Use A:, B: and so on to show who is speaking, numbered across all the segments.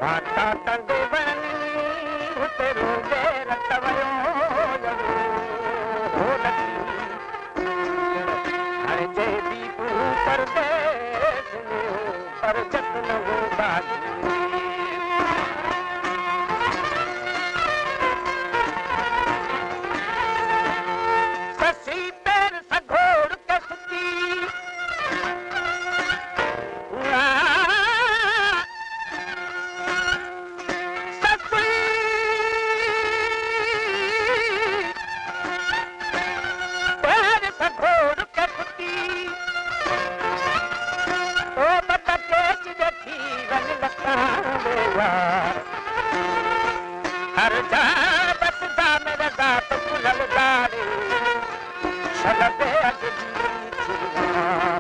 A: आता तंगे बनी हुते रोज़े रत वयो हो लगी हाणे चए थी तूं परदेस पर जतन हो बाजी हर जा बसदा मेरा दात फुलल दारे शलबे अगली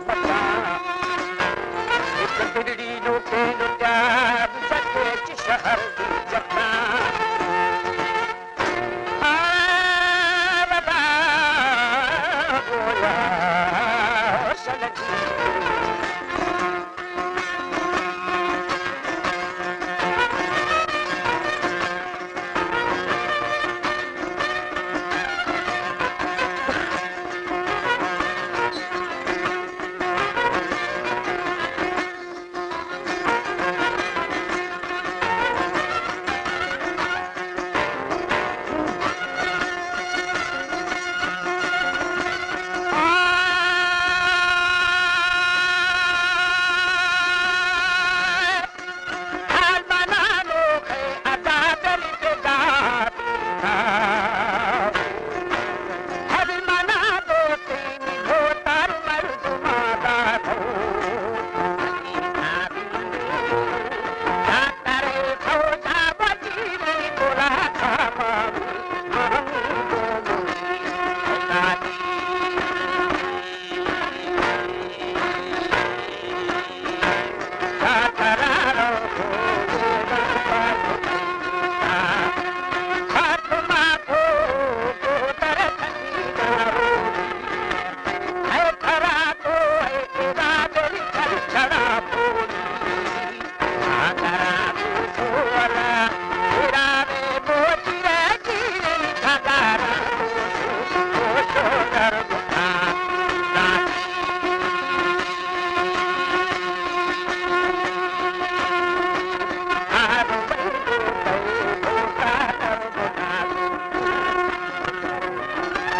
A: बता एक बिरड़ी नो पेन प्यार सके च शहर दी जपना आ बदा बोला शलजी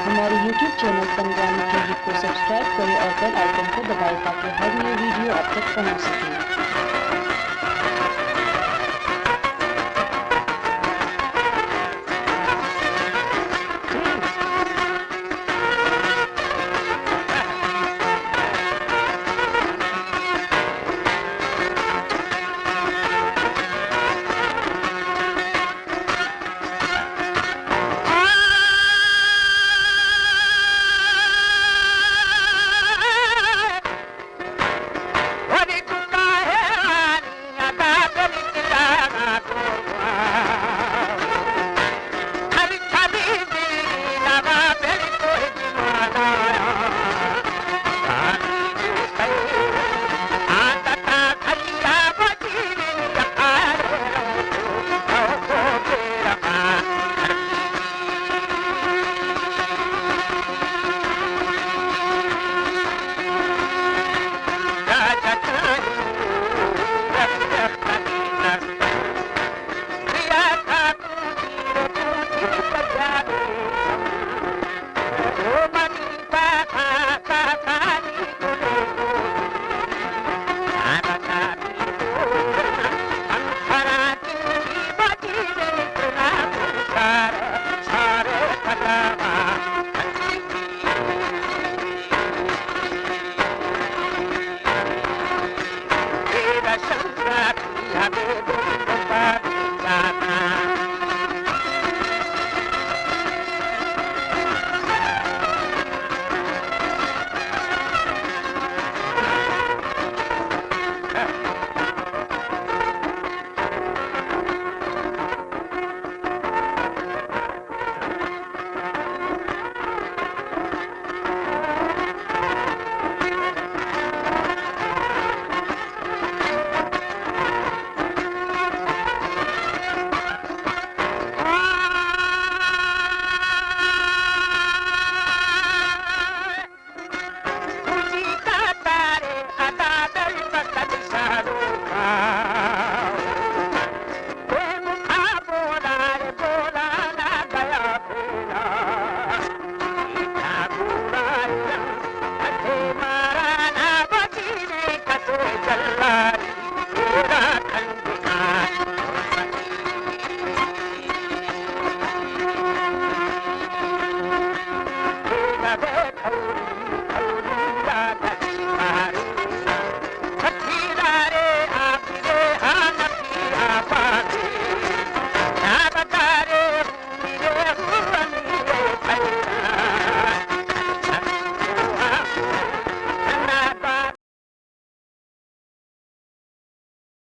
B: हमारे YouTube चैनल संग्राम के गीत को सब्सक्राइब करें और बेल आइकन को दबाएं ताकि हर नई वीडियो आप तक पहुंच सके।